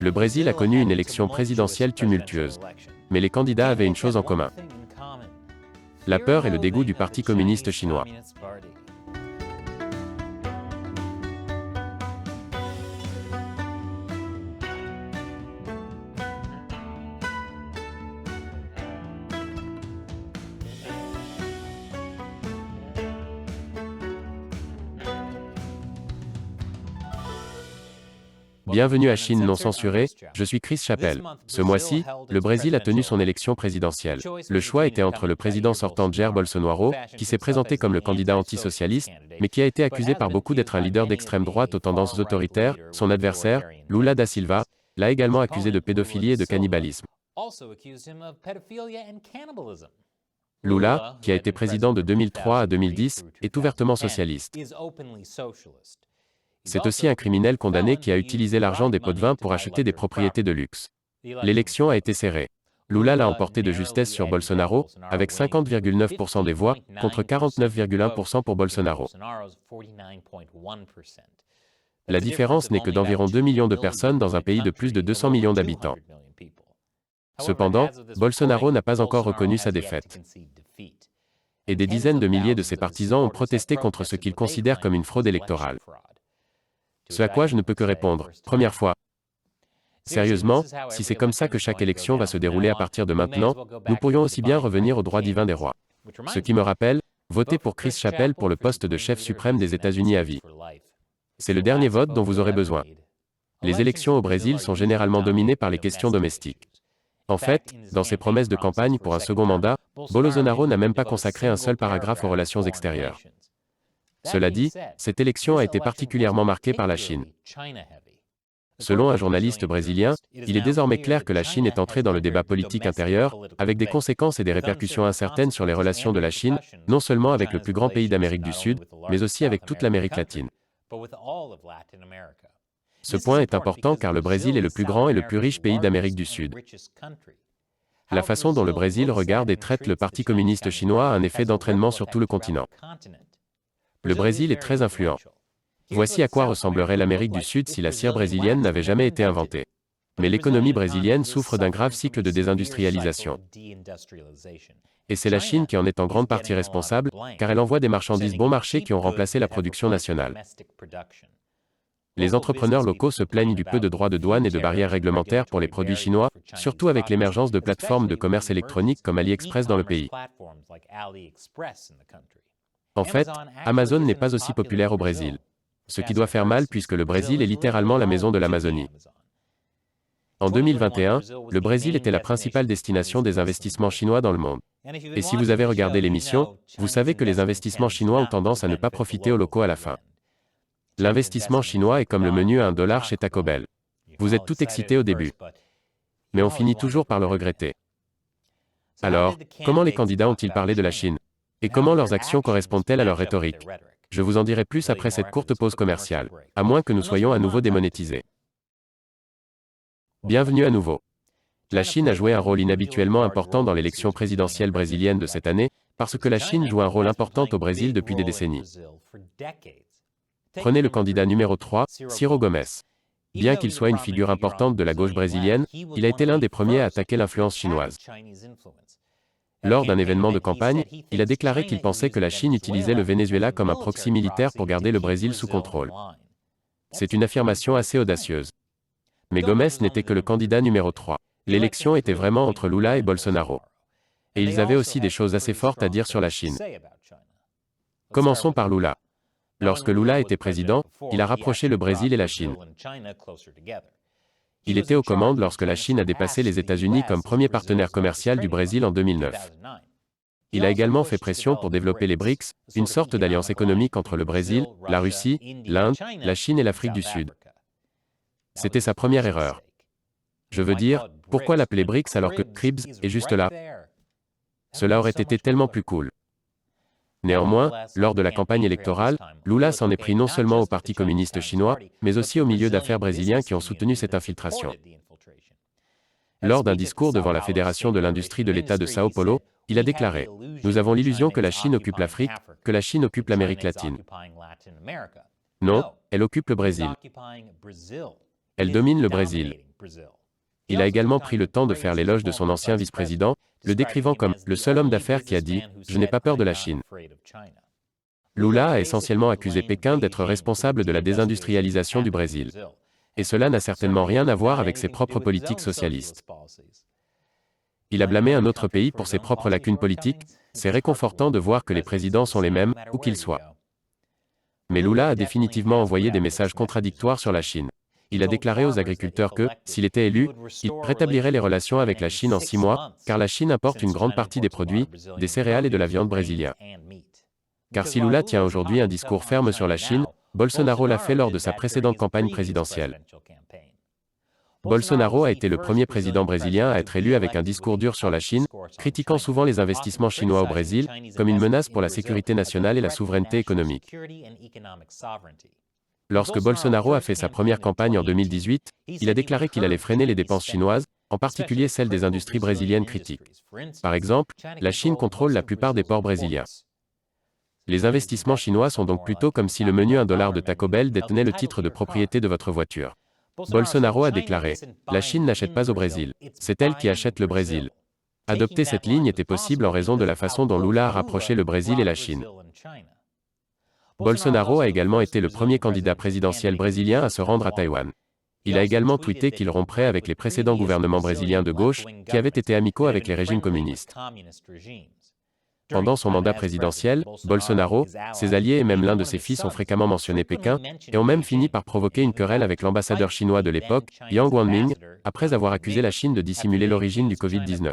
Le Brésil a connu une élection présidentielle tumultueuse. Mais les candidats avaient une chose en commun: la peur et le dégoût du Parti communiste chinois. Bienvenue à Chine non censurée, je suis Chris Chappell. Ce mois-ci, le Brésil a tenu son élection présidentielle. Le choix était entre le président sortant Jair Bolsonaro, qui s'est présenté comme le candidat antisocialiste, mais qui a été accusé par beaucoup d'être un leader d'extrême droite aux tendances autoritaires. Son adversaire, Lula da Silva, l'a également accusé de pédophilie et de cannibalisme. Lula, qui a été président de 2003 à 2010, est ouvertement socialiste. C'est aussi un criminel condamné qui a utilisé l'argent des pots de vin pour acheter des propriétés de luxe. L'élection a été serrée. Lula l'a emporté de justesse sur Bolsonaro, avec 50,9% des voix, contre 49,1% pour Bolsonaro. La différence n'est que d'environ 2 millions de personnes dans un pays de plus de 200 millions d'habitants. Cependant, Bolsonaro n'a pas encore reconnu sa défaite. Et des dizaines de milliers de ses partisans ont protesté contre ce qu'ils considèrent comme une fraude électorale. Ce à quoi je ne peux que répondre: première fois. Sérieusement, si c'est comme ça que chaque élection va se dérouler à partir de maintenant, nous pourrions aussi bien revenir au droit divin des rois. Ce qui me rappelle, votez pour Chris Chappell pour le poste de chef suprême des États-Unis à vie. C'est le dernier vote dont vous aurez besoin. Les élections au Brésil sont généralement dominées par les questions domestiques. En fait, dans ses promesses de campagne pour un second mandat, Bolsonaro n'a même pas consacré un seul paragraphe aux relations extérieures. Cela dit, cette élection a été particulièrement marquée par la Chine. Selon un journaliste brésilien, il est désormais clair que la Chine est entrée dans le débat politique intérieur, avec des conséquences et des répercussions incertaines sur les relations de la Chine, non seulement avec le plus grand pays d'Amérique du Sud, mais aussi avec toute l'Amérique latine. Ce point est important car le Brésil est le plus grand et le plus riche pays d'Amérique du Sud. La façon dont le Brésil regarde et traite le Parti communiste chinois a un effet d'entraînement sur tout le continent. Le Brésil est très influent. Voici à quoi ressemblerait l'Amérique du Sud si la cire brésilienne n'avait jamais été inventée. Mais l'économie brésilienne souffre d'un grave cycle de désindustrialisation. Et c'est la Chine qui en est en grande partie responsable, car elle envoie des marchandises bon marché qui ont remplacé la production nationale. Les entrepreneurs locaux se plaignent du peu de droits de douane et de barrières réglementaires pour les produits chinois, surtout avec l'émergence de plateformes de commerce électronique comme AliExpress dans le pays. En fait, Amazon n'est pas aussi populaire au Brésil. Ce qui doit faire mal puisque le Brésil est littéralement la maison de l'Amazonie. En 2021, le Brésil était la principale destination des investissements chinois dans le monde. Et si vous avez regardé l'émission, vous savez que les investissements chinois ont tendance à ne pas profiter aux locaux à la fin. L'investissement chinois est comme le menu à $1 chez Taco Bell. Vous êtes tout excité au début. Mais on finit toujours par le regretter. Alors, comment les candidats ont-ils parlé de la Chine? Et comment leurs actions correspondent-elles à leur rhétorique? Je vous en dirai plus après cette courte pause commerciale, à moins que nous soyons à nouveau démonétisés. Bienvenue à nouveau. La Chine a joué un rôle inhabituellement important dans l'élection présidentielle brésilienne de cette année, parce que la Chine joue un rôle important au Brésil depuis des décennies. Prenez le candidat numéro 3, Ciro Gomes. Bien qu'il soit une figure importante de la gauche brésilienne, il a été l'un des premiers à attaquer l'influence chinoise. Lors d'un événement de campagne, il a déclaré qu'il pensait que la Chine utilisait le Venezuela comme un proxy militaire pour garder le Brésil sous contrôle. C'est une affirmation assez audacieuse. Mais Gomes n'était que le candidat numéro 3. L'élection était vraiment entre Lula et Bolsonaro. Et ils avaient aussi des choses assez fortes à dire sur la Chine. Commençons par Lula. Lorsque Lula était président, il a rapproché le Brésil et la Chine. Il était aux commandes lorsque la Chine a dépassé les États-Unis comme premier partenaire commercial du Brésil en 2009. Il a également fait pression pour développer les BRICS, une sorte d'alliance économique entre le Brésil, la Russie, l'Inde, la Chine et l'Afrique du Sud. C'était sa première erreur. Je veux dire, pourquoi l'appeler BRICS alors que CRIBS est juste là? Cela aurait été tellement plus cool. Néanmoins, lors de la campagne électorale, Lula s'en est pris non seulement au Parti communiste chinois, mais aussi aux milieux d'affaires brésiliens qui ont soutenu cette infiltration. Lors d'un discours devant la Fédération de l'industrie de l'État de São Paulo, il a déclaré: « Nous avons l'illusion que la Chine occupe l'Afrique, que la Chine occupe l'Amérique latine. Non, elle occupe le Brésil. Elle domine le Brésil. Il a également pris le temps de faire l'éloge de son ancien vice-président, le décrivant comme « le seul homme d'affaires qui a dit « Je n'ai pas peur de la Chine ». Lula a essentiellement accusé Pékin d'être responsable de la désindustrialisation du Brésil. Et cela n'a certainement rien à voir avec ses propres politiques socialistes. Il a blâmé un autre pays pour ses propres lacunes politiques. C'est réconfortant de voir que les présidents sont les mêmes, où qu'ils soient. Mais Lula a définitivement envoyé des messages contradictoires sur la Chine. Il a déclaré aux agriculteurs que, s'il était élu, il rétablirait les relations avec la Chine en 6 mois, car la Chine importe une grande partie des produits, des céréales et de la viande brésiliens. Car si Lula tient aujourd'hui un discours ferme sur la Chine, Bolsonaro l'a fait lors de sa précédente campagne présidentielle. Bolsonaro a été le premier président brésilien à être élu avec un discours dur sur la Chine, critiquant souvent les investissements chinois au Brésil, comme une menace pour la sécurité nationale et la souveraineté économique. Lorsque Bolsonaro a fait sa première campagne en 2018, il a déclaré qu'il allait freiner les dépenses chinoises, en particulier celles des industries brésiliennes critiques. Par exemple, la Chine contrôle la plupart des ports brésiliens. Les investissements chinois sont donc plutôt comme si le menu $1 de Taco Bell détenait le titre de propriété de votre voiture. Bolsonaro a déclaré « La Chine n'achète pas au Brésil, c'est elle qui achète le Brésil ». Adopter cette ligne était possible en raison de la façon dont Lula a rapproché le Brésil et la Chine. Bolsonaro a également été le premier candidat présidentiel brésilien à se rendre à Taïwan. Il a également tweeté qu'il romprait avec les précédents gouvernements brésiliens de gauche, qui avaient été amicaux avec les régimes communistes. Pendant son mandat présidentiel, Bolsonaro, ses alliés et même l'un de ses fils ont fréquemment mentionné Pékin, et ont même fini par provoquer une querelle avec l'ambassadeur chinois de l'époque, Yang Wanming, après avoir accusé la Chine de dissimuler l'origine du Covid-19.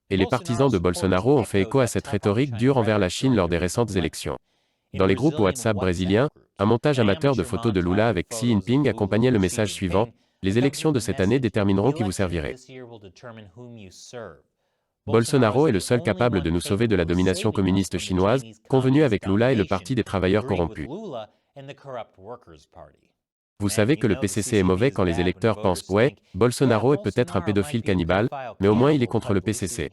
Et les partisans de Bolsonaro ont fait écho à cette rhétorique dure envers la Chine lors des récentes élections. Dans les groupes WhatsApp brésiliens, un montage amateur de photos de Lula avec Xi Jinping accompagnait le message suivant « Les élections de cette année détermineront qui vous servirez ». Bolsonaro est le seul capable de nous sauver de la domination communiste chinoise, convenu avec Lula et le Parti des travailleurs corrompus. Vous savez que le PCC est mauvais quand les électeurs pensent « Ouais, Bolsonaro est peut-être un pédophile cannibale, mais au moins il est contre le PCC ».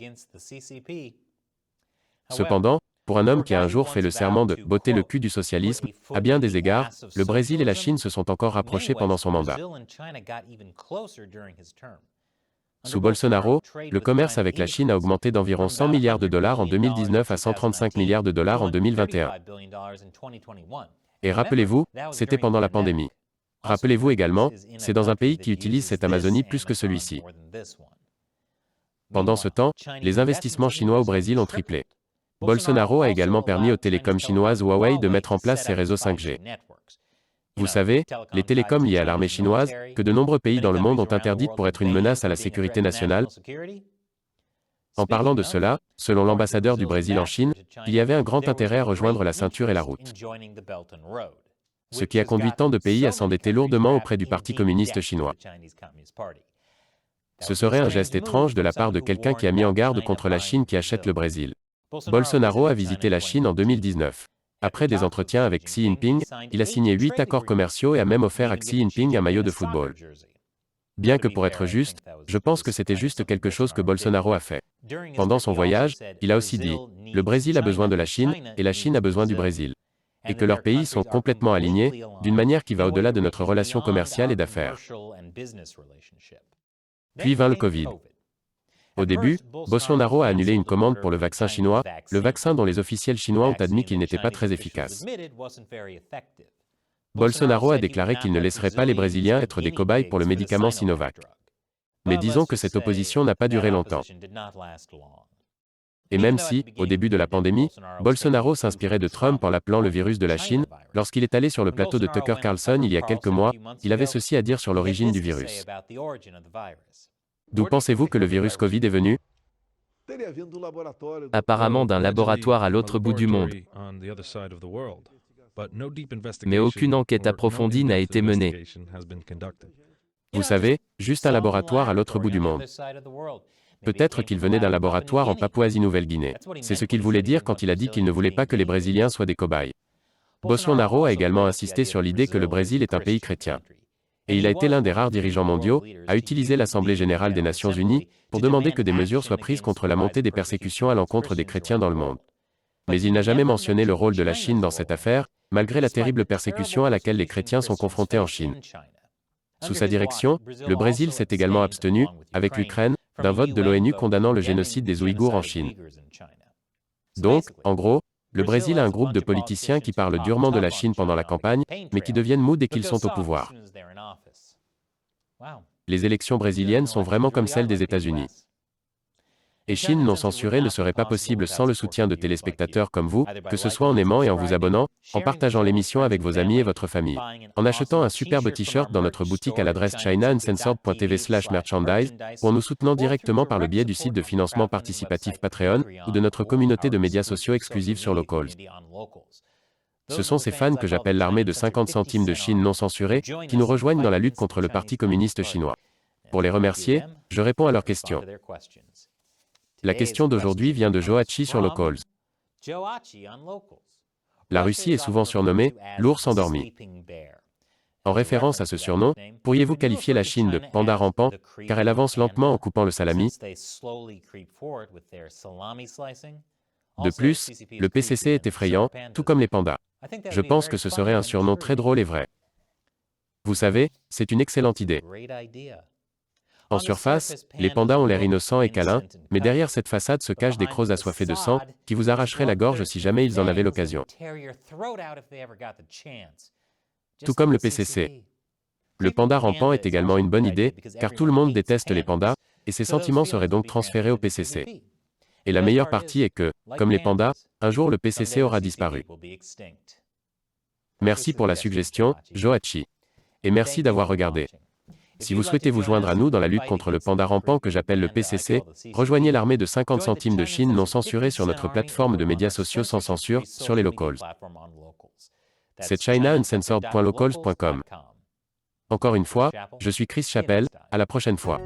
Cependant, pour un homme qui a un jour fait le serment de « botter le cul du socialisme », à bien des égards, le Brésil et la Chine se sont encore rapprochés pendant son mandat. Sous Bolsonaro, le commerce avec la Chine a augmenté d'environ $100 milliards en 2019 à $135 milliards en 2021. Et rappelez-vous, c'était pendant la pandémie. Rappelez-vous également, c'est dans un pays qui utilise cette Amazonie plus que celui-ci. Pendant ce temps, les investissements chinois au Brésil ont triplé. Bolsonaro a également permis aux télécoms chinoises Huawei de mettre en place ses réseaux 5G. Vous savez, les télécoms liés à l'armée chinoise, que de nombreux pays dans le monde ont interdites pour être une menace à la sécurité nationale. En parlant de cela, selon l'ambassadeur du Brésil en Chine, il y avait un grand intérêt à rejoindre la ceinture et la route. Ce qui a conduit tant de pays à s'endetter lourdement auprès du Parti communiste chinois. Ce serait un geste étrange de la part de quelqu'un qui a mis en garde contre la Chine qui achète le Brésil. Bolsonaro a visité la Chine en 2019. Après des entretiens avec Xi Jinping, il a signé 8 accords commerciaux et a même offert à Xi Jinping un maillot de football. Bien que pour être juste, je pense que c'était juste quelque chose que Bolsonaro a fait. Pendant son voyage, il a aussi dit « Le Brésil a besoin de la Chine, et la Chine a besoin du Brésil. Et que leurs pays sont complètement alignés, d'une manière qui va au-delà de notre relation commerciale et d'affaires. » Puis vint le Covid. Au début, Bolsonaro a annulé une commande pour le vaccin chinois, le vaccin dont les officiels chinois ont admis qu'il n'était pas très efficace. Bolsonaro a déclaré qu'il ne laisserait pas les Brésiliens être des cobayes pour le médicament Sinovac. Mais disons que cette opposition n'a pas duré longtemps. Et même si, au début de la pandémie, Bolsonaro s'inspirait de Trump en l'appelant le virus de la Chine, lorsqu'il est allé sur le plateau de Tucker Carlson il y a quelques mois, il avait ceci à dire sur l'origine du virus. D'où pensez-vous que le virus Covid est venu? Apparemment d'un laboratoire à l'autre bout du monde. Mais aucune enquête approfondie n'a été menée. Vous savez, juste un laboratoire à l'autre bout du monde. Peut-être qu'il venait d'un laboratoire en Papouasie-Nouvelle-Guinée. C'est ce qu'il voulait dire quand il a dit qu'il ne voulait pas que les Brésiliens soient des cobayes. Bolsonaro a également insisté sur l'idée que le Brésil est un pays chrétien. Et il a été l'un des rares dirigeants mondiaux à utiliser l'Assemblée générale des Nations unies pour demander que des mesures soient prises contre la montée des persécutions à l'encontre des chrétiens dans le monde. Mais il n'a jamais mentionné le rôle de la Chine dans cette affaire, malgré la terrible persécution à laquelle les chrétiens sont confrontés en Chine. Sous sa direction, le Brésil s'est également abstenu, avec l'Ukraine, d'un vote de l'ONU condamnant le génocide des Ouïghours en Chine. Donc, en gros, le Brésil a un groupe de politiciens qui parlent durement de la Chine pendant la campagne, mais qui deviennent mous dès qu'ils sont au pouvoir. Les élections brésiliennes sont vraiment comme celles des États-Unis. Et Chine non censurée ne serait pas possible sans le soutien de téléspectateurs comme vous, que ce soit en aimant et en vous abonnant, en partageant l'émission avec vos amis et votre famille, en achetant un superbe t-shirt dans notre boutique à l'adresse chinauncensored.tv/merchandise, ou en nous soutenant directement par le biais du site de financement participatif Patreon, ou de notre communauté de médias sociaux exclusive sur Locals. Ce sont ces fans que j'appelle l'armée de 50 centimes de Chine non censurée, qui nous rejoignent dans la lutte contre le Parti communiste chinois. Pour les remercier, je réponds à leurs questions. La question d'aujourd'hui vient de Joachi sur Locals. La Russie est souvent surnommée « l'ours endormi ». En référence à ce surnom, pourriez-vous qualifier la Chine de « panda rampant » car elle avance lentement en coupant le salami? De plus, le PCC est effrayant, tout comme les pandas. Je pense que ce serait un surnom très drôle et vrai. Vous savez, c'est une excellente idée. En surface, les pandas ont l'air innocents et câlins, mais derrière cette façade se cachent des crocs assoiffés de sang, qui vous arracheraient la gorge si jamais ils en avaient l'occasion. Tout comme le PCC. Le panda rampant est également une bonne idée, car tout le monde déteste les pandas, et ces sentiments seraient donc transférés au PCC. Et la meilleure partie est que, comme les pandas, un jour le PCC aura disparu. Merci pour la suggestion, Joachi. Et merci d'avoir regardé. Si vous souhaitez vous joindre à nous dans la lutte contre le panda rampant que j'appelle le PCC, rejoignez l'armée de 50 centimes de Chine non censurée sur notre plateforme de médias sociaux sans censure, sur les Locals. C'est chinauncensored.locals.com. Encore une fois, je suis Chris Chappell, à la prochaine fois.